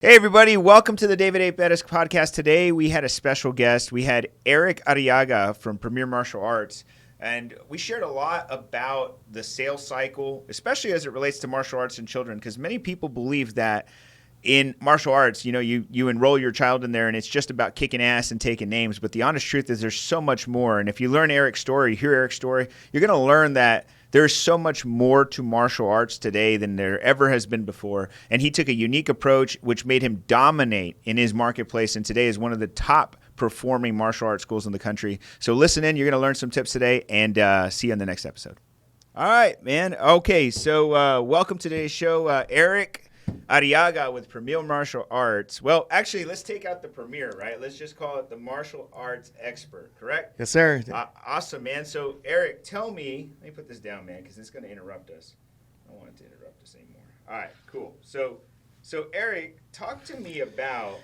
Hey, everybody. Welcome to the David A. Bettis podcast. Today, we had a special guest. We had Eric Arriaga from Premier Martial Arts, and we shared a lot about the sales cycle, especially as it relates to martial arts and children, because many people believe that in martial arts, you enroll your child in there and it's just about kicking ass and taking names. But the honest truth is there's so much more. And if you learn Eric's story, hear Eric's story, you're going to learn that there's so much more to martial arts today than there ever has been before. And he took a unique approach, which made him dominate in his marketplace. And today is one of the top performing martial arts schools in the country. So listen in. You're going to learn some tips today, and see you on the next episode. All right, man. Okay, so welcome to today's show, Eric Arriaga with Premier Martial Arts. Well, actually, let's take out the Premier, right? Let's just call it the Martial Arts Expert, correct? Yes, sir. Awesome, man. So, Eric, tell me, let me put this down, man, because it's going to interrupt us. I don't want it to interrupt us anymore. All right, cool. So Eric, talk to me about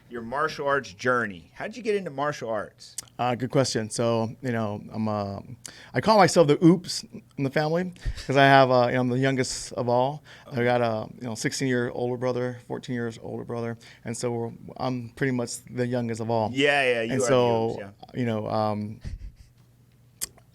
your martial arts journey. How'd you get into martial arts? Good question. So, I call myself the oops in the family because I have, I'm the youngest of all. I got a, 16-year older brother, 14 years older brother, and so I'm pretty much the youngest of all. Yeah, you and are so, the oops, yeah.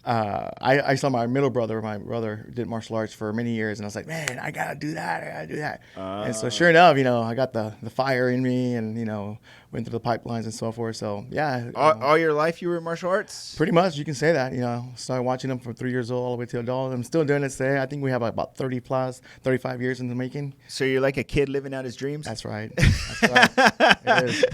I saw my middle brother. My brother did martial arts for many years, and I was like, man, I gotta do that. And so, sure enough, I got the fire in me, and went through the pipelines and so forth. So, yeah. All your life, you were in martial arts? Pretty much, you can say that. Started watching them from 3 years old all the way to adult. I'm still doing it today. I think we have about 35 years in the making. So you're like a kid living out his dreams? That's right. It is.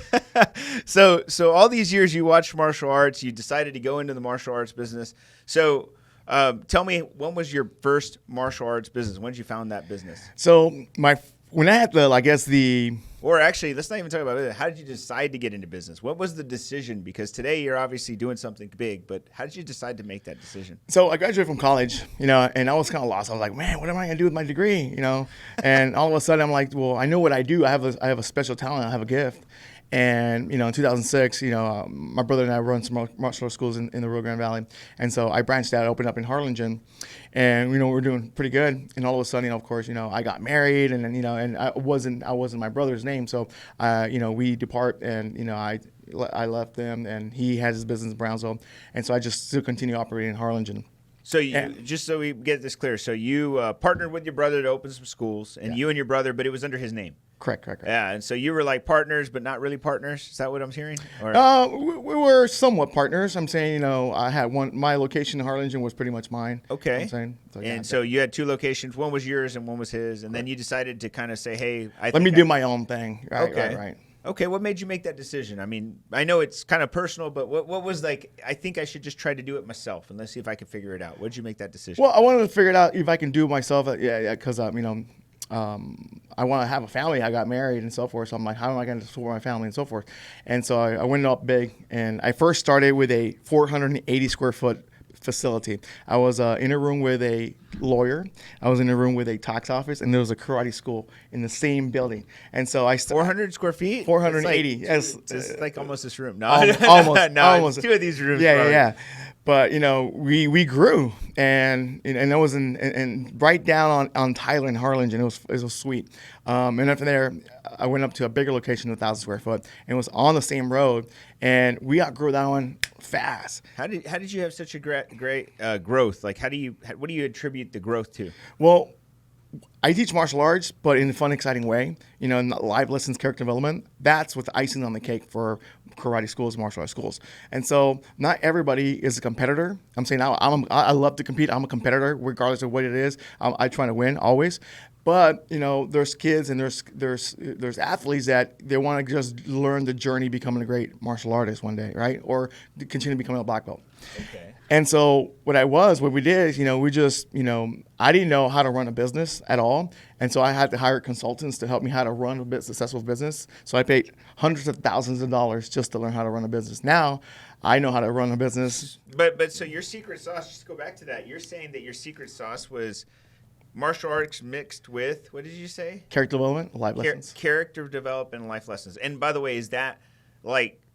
So all these years you watched martial arts, you decided to go into the martial arts business. So tell me, when was your first martial arts business? When did you found that business? So when I had Or actually, let's not even talk about it. How did you decide to get into business? What was the decision? Because today you're obviously doing something big, but how did you decide to make that decision? So I graduated from college, and I was kind of lost. I was like, man, what am I going to do with my degree? And all of a sudden I'm like, well, I know what I do. I have a special talent. I have a gift. And, in 2006, my brother and I run some martial arts schools in the Rio Grande Valley. And so I branched out, opened up in Harlingen. And, we're doing pretty good. And all of a sudden, of course, I got married and and I wasn't my brother's name. So, we depart and, I left them and he has his business in Brownsville. And so I just still continue operating in Harlingen. So just so we get this clear, so you partnered with your brother to open some schools, and you and your brother, but it was under his name. Correct. Yeah, and so you were like partners, but not really partners. Is that what I'm hearing? Or? We were somewhat partners. I'm saying, I had my location in Harlingen was pretty much mine. Okay. I'm saying. So you had two locations. One was yours and one was his, and then you decided to kind of say, hey, let me do my own thing. Right. Okay, what made you make that decision? I mean, I know it's kind of personal, but what was like, I think I should just try to do it myself, and let's see if I can figure it out. What did you make that decision? Well, I wanted to figure it out if I can do it myself. Because, I want to have a family. I got married and so forth. So I'm like, how am I going to support my family and so forth? And so I went up big, and I first started with a 480 square foot facility. I was in a room with a lawyer. I was in a room with a tax office, and there was a karate school in the same building. And so 400 square feet? 480. Yes. It's like almost this room. No, almost. It's two of these rooms. Yeah. But we grew, and that was in right down on Tyler and Harlingen. It was sweet. And after there, I went up to a bigger location, 1,000 square foot, and it was on the same road. And we outgrew that one fast. How did you have such a great growth? Like, what do you attribute the growth to? Well, I teach martial arts, but in a fun, exciting way. Live lessons, character development. That's what's the icing on the cake for karate schools, martial arts schools. And so, not everybody is a competitor. I'm saying I love to compete. I'm a competitor, regardless of what it is. I try to win always. But there's kids and there's athletes that they want to just learn the journey becoming a great martial artist one day, right? Or continue becoming a black belt. Okay. And so what we did is, we just, I didn't know how to run a business at all. And so I had to hire consultants to help me how to run a successful business. So I paid hundreds of thousands of dollars just to learn how to run a business. Now I know how to run a business. But so your secret sauce, just go back to that. You're saying that your secret sauce was martial arts mixed with, what did you say? Character development, life lessons. Character development and life lessons. And by the way, is that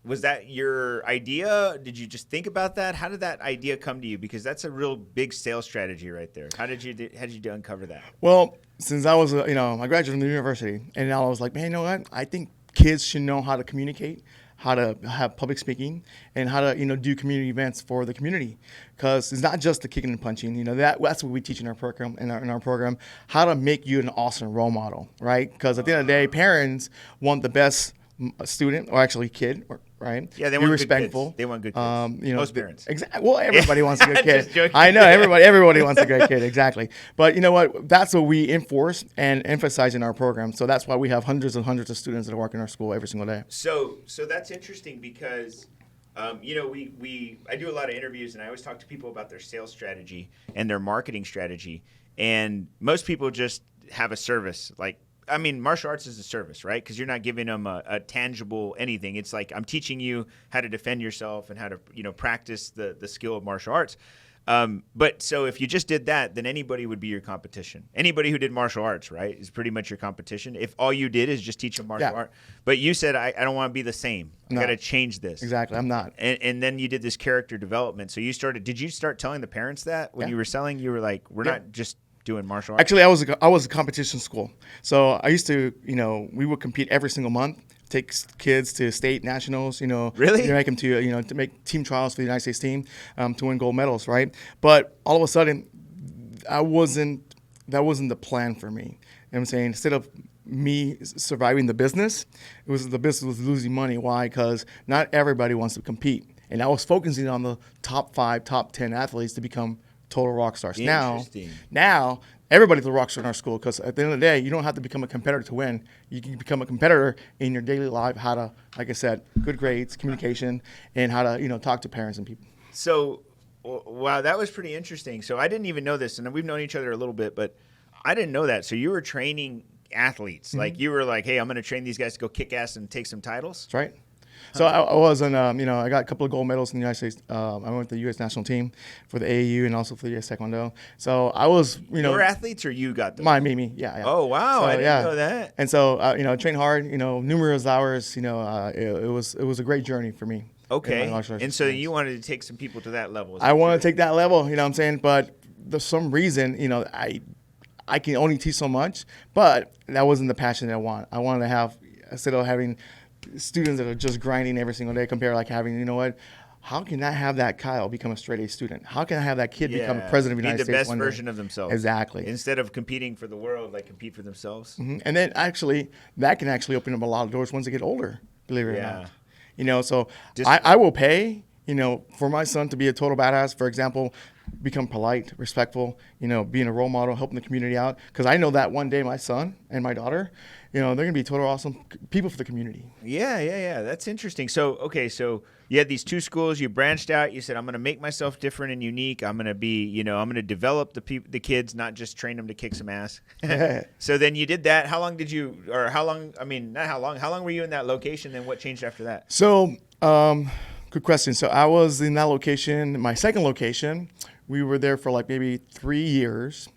was that your idea? Did you just think about that? How did that idea come to you? Because that's a real big sales strategy right there. How did you uncover that? Well, since I was, I graduated from the university, and I was like, man, you know what? I think kids should know how to communicate, how to have public speaking, and how to, do community events for the community. Because it's not just the kicking and punching. That's what we teach in our program, in our program, how to make you an awesome role model, right? Because at the end of the day, parents want the best student, or actually kid, right? Yeah, they Be want respectful. Good kids. They want good kids. Most parents. Exactly. Well, everybody wants a good kid. Just joking. I know everybody wants a great kid. Exactly. But you know what? That's what we enforce and emphasize in our program. So that's why we have hundreds and hundreds of students that work in our school every single day. So that's interesting because, I do a lot of interviews, and I always talk to people about their sales strategy and their marketing strategy. And most people just have a service. Martial arts is a service, right? Because you're not giving them a tangible anything. It's like I'm teaching you how to defend yourself and how to, practice the skill of martial arts. But so if you just did that, then anybody would be your competition. Anybody who did martial arts, right, is pretty much your competition. If all you did is just teach them martial art. But you said, I don't want to be the same. I got to change this. Exactly. I'm not. And then you did this character development. So did you start telling the parents that when you were selling? You were like, we're not just doing martial arts? Actually, I was a competition school. So I used to, we would compete every single month. Take kids to state nationals, Really? Make them to make team trials for the United States team to win gold medals, right? But all of a sudden, that wasn't the plan for me. You know what I'm saying? Instead of me surviving the business was losing money. Why? Because not everybody wants to compete, and I was focusing on the top 5, top 10 athletes to become total rock stars. Now everybody's a rock star in our school, because at the end of the day, you don't have to become a competitor to win. You can become a competitor in your daily life, how to, like I said, good grades, communication, and how to, talk to parents and people. So, wow, that was pretty interesting. So I didn't even know this, and we've known each other a little bit, but I didn't know that. So you were training athletes. Mm-hmm. Like you were like, hey, I'm going to train these guys to go kick ass and take some titles? That's right. So I was in, I got a couple of gold medals in the United States. I went with the U.S. national team for the AAU and also for the U.S. Taekwondo. So I was, Your athletes, or you got them? Me, yeah. Oh, wow, so, I didn't know that. And so, trained hard, numerous hours, it was a great journey for me. Okay, and so you wanted to take some people to that level. I want to take that level, you know what I'm saying? But there's some reason, I can only teach so much, but that wasn't the passion that I want. I wanted to have, instead of having students that are just grinding every single day, compare like having, how can I have that Kyle become a straight A student? How can I have that kid become a president of the United States? Be the best version of themselves. Exactly. Instead of competing for the world, compete for themselves. Mm-hmm. And then that can actually open up a lot of doors once they get older, believe it or not. So I will pay, for my son to be a total badass, for example, become polite, respectful, being a role model, helping the community out. Because I know that one day my son and my daughter, they're going to be total awesome people for the community. Yeah. That's interesting. So you had these two schools. You branched out. You said, I'm going to make myself different and unique. I'm going to be, I'm going to develop the kids, not just train them to kick some ass. So then you did that. How long were you in that location, and what changed after that? So, good question. So I was in that location, my second location. We were there for maybe 3 years.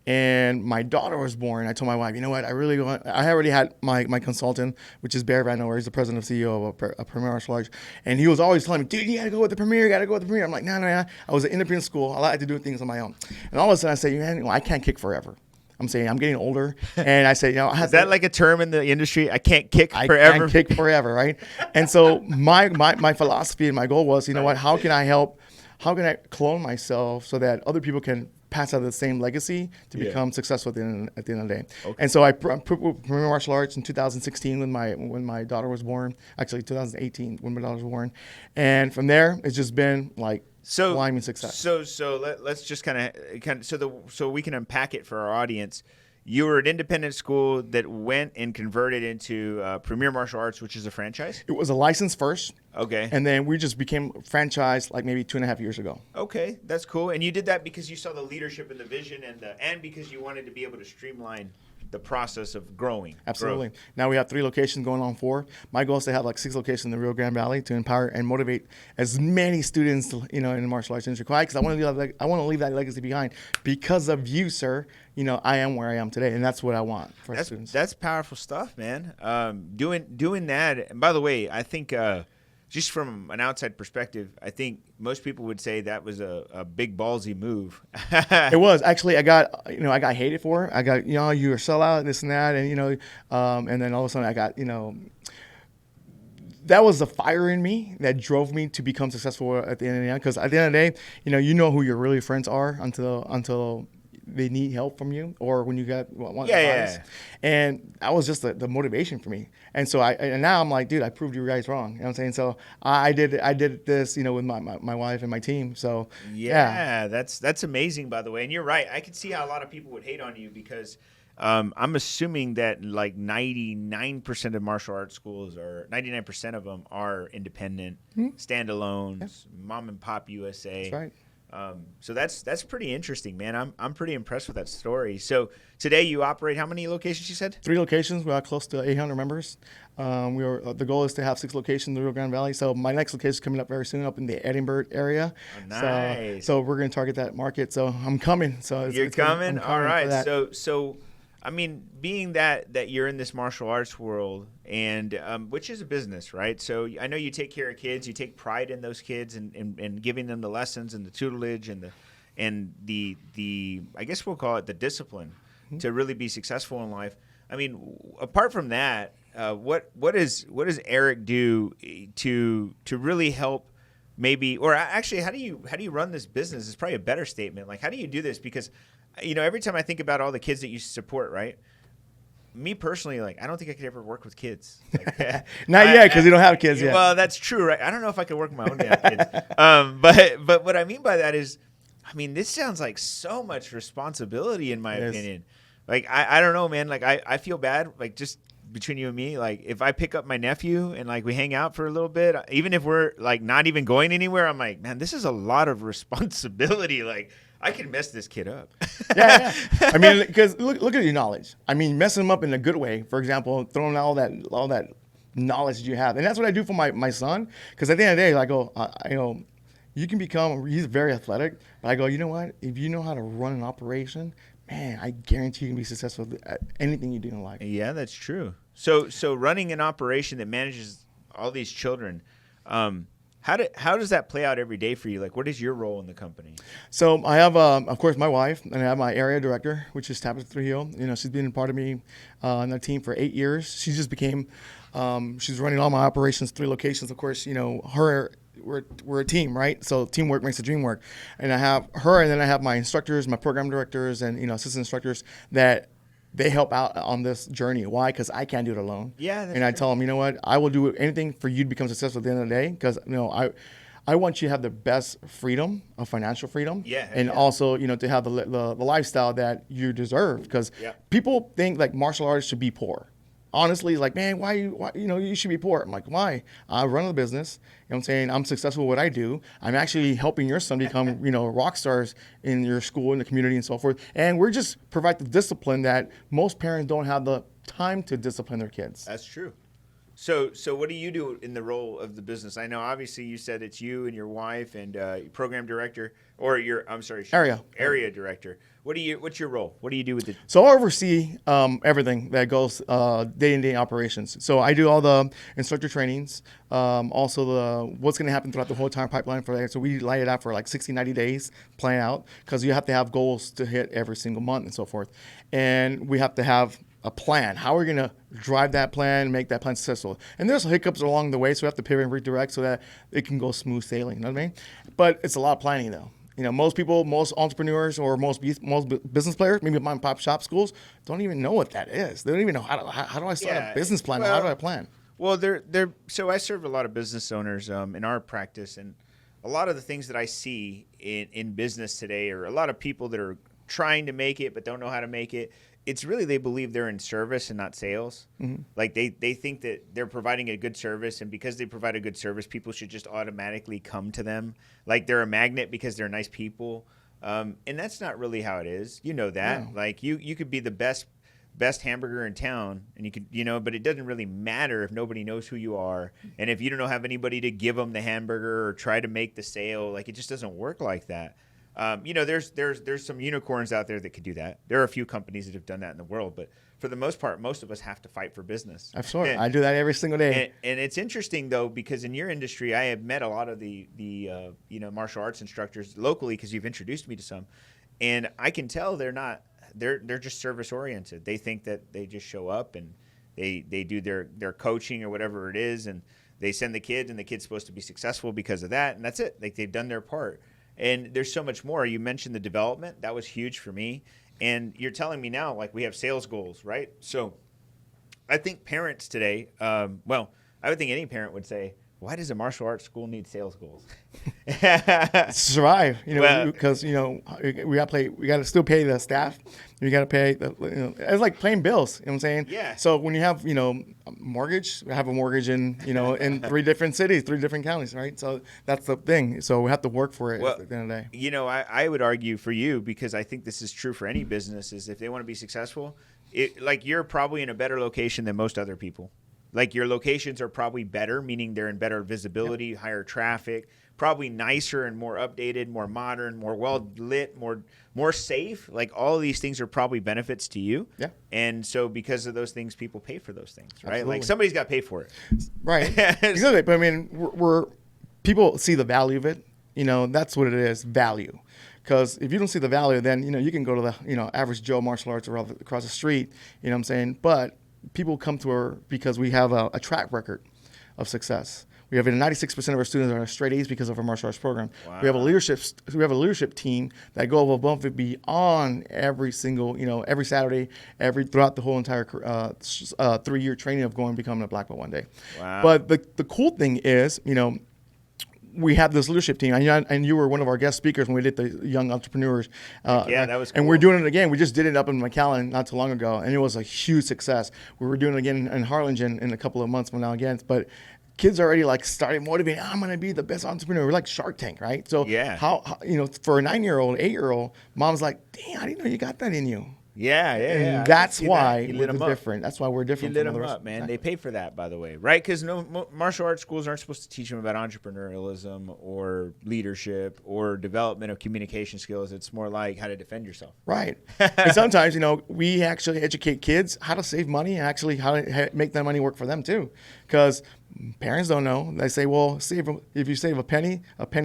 And my daughter was born. I told my wife, you know what, I already had my consultant, which is Barry Vanover. He's the president and CEO of a Premier Martial Arts. And he was always telling me, dude, you got to go with the Premier, I'm like, no. I was an independent school. I like to do things on my own. And all of a sudden I say, man, I can't kick forever. I'm saying I'm getting older. And I say, I have Is that like a term in the industry? I can't kick forever? I can't kick forever, right? And so my philosophy and my goal was, what, how can I clone myself so that other people can pass out the same legacy to become successful at the end of the day. Okay. And so I put Premier Martial Arts in 2016 when my daughter was born. Actually, 2018 when my daughter was born. And from there, it's just been climbing success. So let's just kind of so we can unpack it for our audience. You were an independent school that went and converted into Premier Martial Arts, which is a franchise? It was a license first. Okay. And then we just became franchised maybe 2.5 years ago. Okay, that's cool. And you did that because you saw the leadership and the vision and because you wanted to be able to streamline the process of growing. Absolutely. Now we have 3 locations going on 4. My goal is to have 6 locations in the Rio Grande Valley to empower and motivate as many students, in the martial arts industry. Because I want to leave that legacy behind. Because of you, sir, I am where I am today, and that's what I want for students. That's powerful stuff, man. Doing that. And by the way, I think just from an outside perspective, I think most people would say that was a big ballsy move. It was actually. I got hated for it. I got, you're a sellout, this and that, and and then all of a sudden I got, that was the fire in me that drove me to become successful at the end of the day. Because at the end of the day, you know who your really friends are until they need help from you, or when you want advice. And that was just the motivation for me. And so and now I'm like, dude, I proved you guys wrong. You know what I'm saying? So I did this, with my wife and my team. So yeah, that's amazing, by the way. And you're right. I could see how a lot of people would hate on you because I'm assuming that like 99% of martial arts schools, or 99% of them, are independent, standalones, mom and pop USA. That's right. So that's pretty interesting, man. I'm pretty impressed with that story. So today you operate how many locations? You said 3 locations. We are close to 800 members. The goal is to have 6 locations in the Rio Grande Valley. So my next location is coming up very soon, up in the Edinburgh area. Oh, nice. So we're going to target that market. So I'm coming. So you're coming. All right. So I mean, being that you're in this martial arts world, and which is a business, right? So I know you take care of kids, you take pride in those kids, and giving them the lessons and the tutelage and the I guess we'll call it the discipline to really be successful in life. I mean, apart from that, what does Eric do to really help? Maybe, or actually, how do you run this business? It's probably a better statement. Like, how do you do this? Because every time I think about all the kids that you support, right? Me personally, like, I don't think I could ever work with kids. Like, Not yet, because you don't have kids yet. Well, that's true, right? I don't know if I could work with my own damn kids. But what I mean by that is, this sounds like so much responsibility, in my opinion. Like, I don't know, man. Like, I feel bad, like, just between you and me, like, if I pick up my nephew and, like, we hang out for a little bit, even if we're, like, not even going anywhere, I'm like, man, this is a lot of responsibility. Like, I can mess this kid up. Yeah. Because look at your knowledge. Messing them up in a good way. For example, throwing out all that knowledge that you have, and that's what I do for my son. Because at the end of the day, I go, you can become. He's very athletic, but I go, you know what? If you know how to run an operation, man, I guarantee you can be successful at anything you do in life. Yeah, that's true. So running an operation that manages all these children. How does that play out every day for you? Like, what is your role in the company? So I have, of course, my wife, and I have my area director, which is Tabitha Trujillo. She's been a part of me on the team for 8 years. She just became, she's running all my operations, 3 locations. Of course, we're a team, right? So teamwork makes the dream work. And I have her, and then I have my instructors, my program directors, and assistant instructors that they help out on this journey. Why? Because I can't do it alone. Yeah, that's and I tell them, you know what? I will do anything for you to become successful at the end of the day. Because I want you to have the best freedom of financial freedom. Yeah. And also, to have the lifestyle that you deserve. Because people think like martial arts should be poor. Honestly, like, man, why you should be poor. I'm like, why? I run the business. You know what I'm saying? I'm successful at what I do. I'm actually helping your son become, rock stars in your school, in the community, and so forth. And we're just provide the discipline that most parents don't have the time to discipline their kids. That's true. So what do you do in the role of the business? I know obviously you said it's you and your wife and program director, or area director. What's your role? What do you do with it? So I oversee everything that goes day-to-day operations. So I do all the instructor trainings, also what's going to happen throughout the whole entire pipeline for that. So we lay it out for like 60, 90 days, plan out, because you have to have goals to hit every single month and so forth. And we have to have a plan. How are we going to drive that plan and make that plan successful? And there's hiccups along the way, so we have to pivot and redirect so that it can go smooth sailing. You know what I mean? But it's a lot of planning, though. Most people, most entrepreneurs, or most business players, maybe mom and pop shop schools, don't even know what that is. They don't even know how do I start a business plan? How do I plan? Well, so I serve a lot of business owners in our practice, and a lot of the things that I see in business today are a lot of people that are trying to make it but don't know how to make it. It's really they believe they're in service and not sales. Mm-hmm. Like they think that they're providing a good service, and because they provide a good service, people should just automatically come to them. Like they're a magnet because they're nice people. And that's not really how it is. You know that. No. Like you could be the best hamburger in town, and you could, but it doesn't really matter if nobody knows who you are, and if you don't have anybody to give them the hamburger or try to make the sale. Like it just doesn't work like that. There's some unicorns out there that could do that. There are a few companies that have done that in the world, but for the most part, most of us have to fight for business. Absolutely. I do that every single day. And it's interesting though, because in your industry, I have met a lot of the martial arts instructors locally, because you've introduced me to some, and I can tell they're just service oriented. They think that they just show up and they do their coaching or whatever it is, and they send the kid, and the kid's supposed to be successful because of that, and that's it. Like, they've done their part. And there's so much more. You mentioned the development. That was huge for me. And you're telling me now, like, we have sales goals, right? So I think parents today, I would think any parent would say, why does a martial arts school need sales goals? Survive, because we got to still pay the staff. You got to pay it's like paying bills. You know what I'm saying? Yeah. So when you have a mortgage, I have a mortgage in in 3 different cities, 3 different counties, right? So that's the thing. So we have to work for it at the end of the day. I would argue for you, because I think this is true for any business, is if they want to be successful, you're probably in a better location than most other people. Like, your locations are probably better, meaning they're in better visibility, yep. Higher traffic, probably nicer and more updated, more modern, more well lit, more safe. Like, all of these things are probably benefits to you. Yeah. And so because of those things, people pay for those things, right? Absolutely. Like, somebody's got to pay for it. Right. Exactly. But I mean, people see the value of it. That's what it is, value. Because if you don't see the value, then you can go to the average Joe martial arts across the street. You know what I'm saying? But people come to her because we have a track record of success. We have 96% of our students are straight A's because of our martial arts program. Wow. We have a leadership team that go above and beyond every single, every Saturday, throughout the whole entire 3-year training of going and becoming a black belt one day. Wow. But the cool thing is, we have this leadership team, and you were one of our guest speakers when we did the young entrepreneurs. That was cool. And we're doing it again. We just did it up in McAllen not too long ago, and it was a huge success. We were doing it again in Harlingen in a couple of months from now again. But kids are already starting motivating. I'm going to be the best entrepreneur. We're like Shark Tank, right? So yeah. How for a 9-year-old, 8-year-old, mom's like, dang, I didn't know you got that in you. Yeah. And that's why we're different. That's why we're different. You lit them up, man. Exactly. They pay for that, by the way, right? Because martial arts schools aren't supposed to teach them about entrepreneurialism or leadership or development of communication skills. It's more like how to defend yourself. Right. And sometimes, we actually educate kids how to save money and actually how to make that money work for them too. Because parents don't know. They say, well, if you save a penny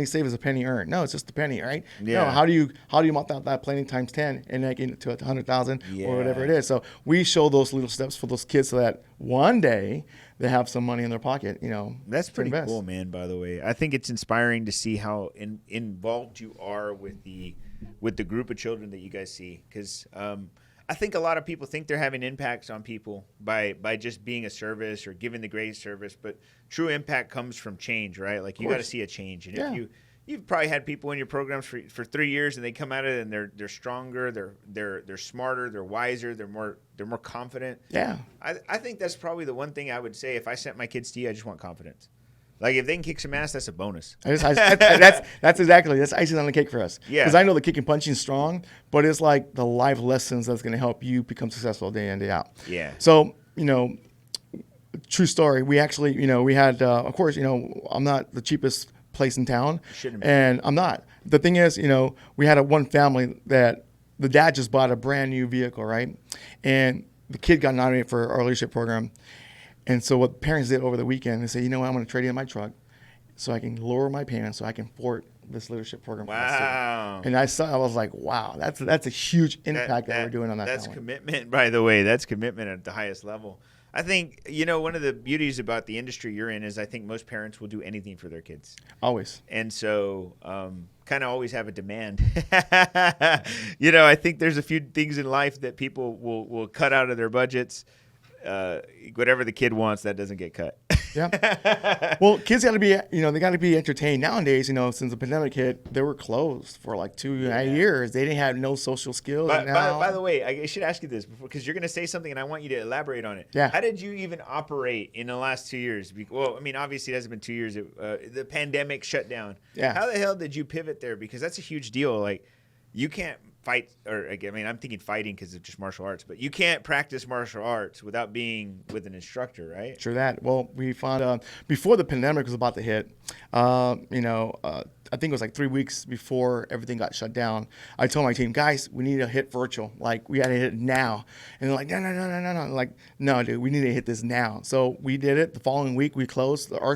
saved is a penny earned. No, it's just a penny, right? Yeah. No, how do you multiply that penny times 10 and make it to 100,000 or whatever it is? So we show those little steps for those kids so that one day they have some money in their pocket, That's pretty cool, man, by the way. I think it's inspiring to see how involved you are with the group of children that you guys see, because I think a lot of people think they're having impacts on people by just being a service or giving the great service, but true impact comes from change, right? Like, you got to see a change. And if you've probably had people in your programs for 3 years, and they come out of it and they're stronger, they're smarter, they're wiser, they're more confident. Yeah. I think that's probably the one thing I would say if I sent my kids to you. I just want confidence. Like, if they can kick some ass, that's a bonus. That's icing on the cake for us. Yeah. Because I know the kick and punching is strong, but it's like the life lessons that's going to help you become successful day in, day out. Yeah. So, true story. We actually, we had, of course, I'm not the cheapest place in town. Shouldn't be. And I'm not. The thing is, we had one family that the dad just bought a brand new vehicle, right? And the kid got nominated for our leadership program. And so what parents did over the weekend, they say, I'm going to trade in my truck so I can lower my payments so I can afford this leadership program. Wow. And I was like, wow, that's a huge impact that we're doing on that. That's family. Commitment, by the way. That's commitment at the highest level. I think, one of the beauties about the industry you're in is I think most parents will do anything for their kids. Always. And so kind of always have a demand. I think there's a few things in life that people will cut out of their budgets. Whatever the kid wants, that doesn't get cut. Yeah. Well, kids got to be, they got to be entertained. Nowadays, since the pandemic hit, they were closed for like 2 years. They didn't have no social skills. By the way, I should ask you this because you're going to say something and I want you to elaborate on it. Yeah. How did you even operate in the last 2 years? Well, I mean, obviously it hasn't been 2 years. The pandemic shut down. Yeah. How the hell did you pivot there? Because that's a huge deal. Like, you can't fight, I'm thinking fighting because it's just martial arts, but you can't practice martial arts without being with an instructor, right? True that. Well, we found before the pandemic was about to hit, I think it was like 3 weeks before everything got shut down. I told my team, guys, we need to hit virtual. Like, we got to hit it now. And they're like, no. I'm like, no, dude, we need to hit this now. So we did it. The following week, we closed our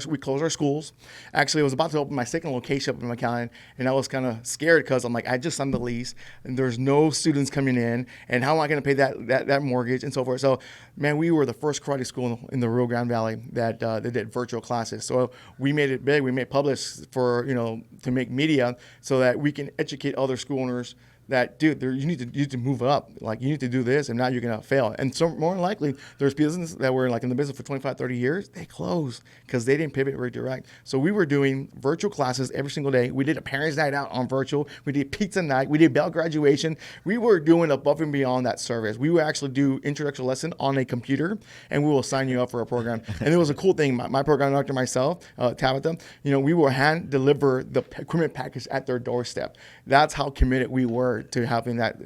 schools. Actually, I was about to open my second location up in McAllen, and I was kind of scared because I'm like, I just signed the lease, and there's no students coming in, and how am I going to pay that mortgage and so forth? So, man, we were the first karate school in the Rio Grande Valley that did virtual classes. So we made it big. We made published for, to make media so that we can educate other school owners that, dude, you need to move up. Like, you need to do this, and now you're going to fail. And so more than likely, there's businesses that were like in the business for 25, 30 years. They closed because they didn't pivot right direct. So we were doing virtual classes every single day. We did a parents' night out on virtual. We did pizza night. We did bell graduation. We were doing above and beyond that service. We would actually do introductory lesson on a computer, and we will sign you up for a program. And it was a cool thing. My program director, myself, Tabitha, we will hand deliver the equipment package at their doorstep. That's how committed we were to having that,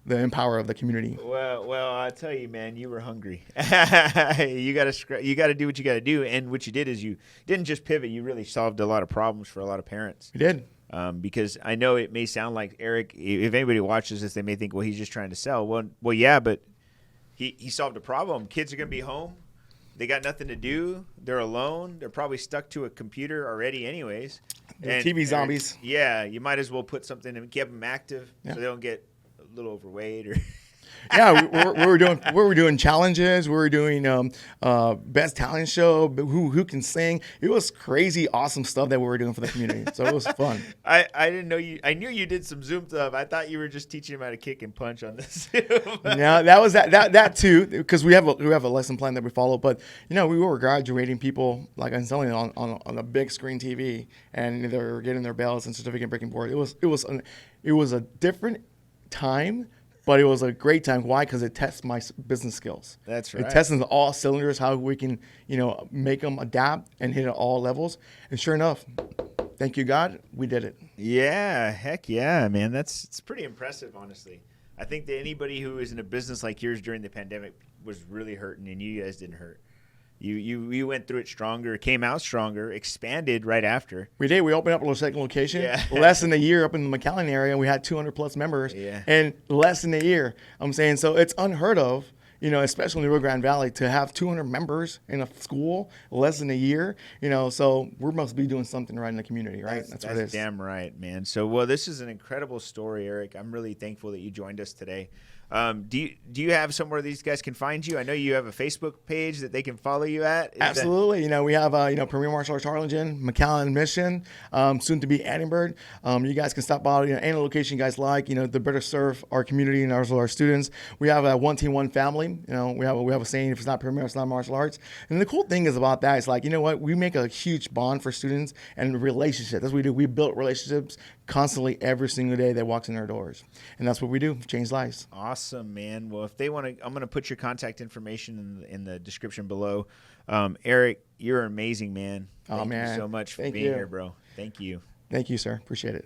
the empower of the community. Well, I tell you, man, you were hungry. You got to do what you got to do, and what you did is you didn't just pivot. You really solved a lot of problems for a lot of parents. We did. Because I know it may sound like Eric. If anybody watches this, they may think, well, he's just trying to sell. Well, yeah, but he solved a problem. Kids are going to be home. They got nothing to do. They're alone. They're probably stuck to a computer already anyways. They're TV zombies. Yeah, you might as well put something and keep them active so they don't get a little overweight or Yeah, we were doing challenges. We were doing best talent show. Who can sing? It was crazy, awesome stuff that we were doing for the community. So it was fun. I didn't know you. I knew you did some Zoom stuff. I thought you were just teaching them how to kick and punch on the Zoom. No, that was that too, because we have a lesson plan that we follow. But we were graduating people, like I'm telling you, on a big screen TV, and they were getting their bells and certificate breaking board. It was a different time. But it was a great time. Why? Because it tests my business skills. That's right. It tests in all cylinders how we can, make them adapt and hit at all levels. And sure enough, thank you, God, we did it. Yeah, heck yeah, man. It's pretty impressive, honestly. I think that anybody who is in a business like yours during the pandemic was really hurting, and you guys didn't hurt. You went through it stronger, came out stronger, expanded right after. We did. We opened up a second location. Yeah. Less than a year up in the McAllen area, and we had 200 plus members. Yeah. And less than a year. I'm saying, so it's unheard of, especially in the Rio Grande Valley, to have 200 members in a school less than a year. So we must be doing something right in the community, right? That's what it is. Damn right, man. So, well, this is an incredible story, Eric. I'm really thankful that you joined us today. Do you have somewhere these guys can find you? I know you have a Facebook page that they can follow you at. Absolutely. We have Premier Martial Arts Harlingen, McAllen Mission, soon to be Edinburgh. You guys can stop by any location you guys like. To better serve our community and our students. We have a one team, one family. We have a saying: if it's not Premier, it's not martial arts. And the cool thing is about that is what we make a huge bond for students and relationships. That's what we do. We build relationships constantly every single day that walks in our doors, and that's what we do. Change lives. Awesome, man. Well, if they want to, I'm going to put your contact information in the description below. Eric, you're amazing, man. Thank you so much for being here, bro. Thank you. Thank you, sir. Appreciate it.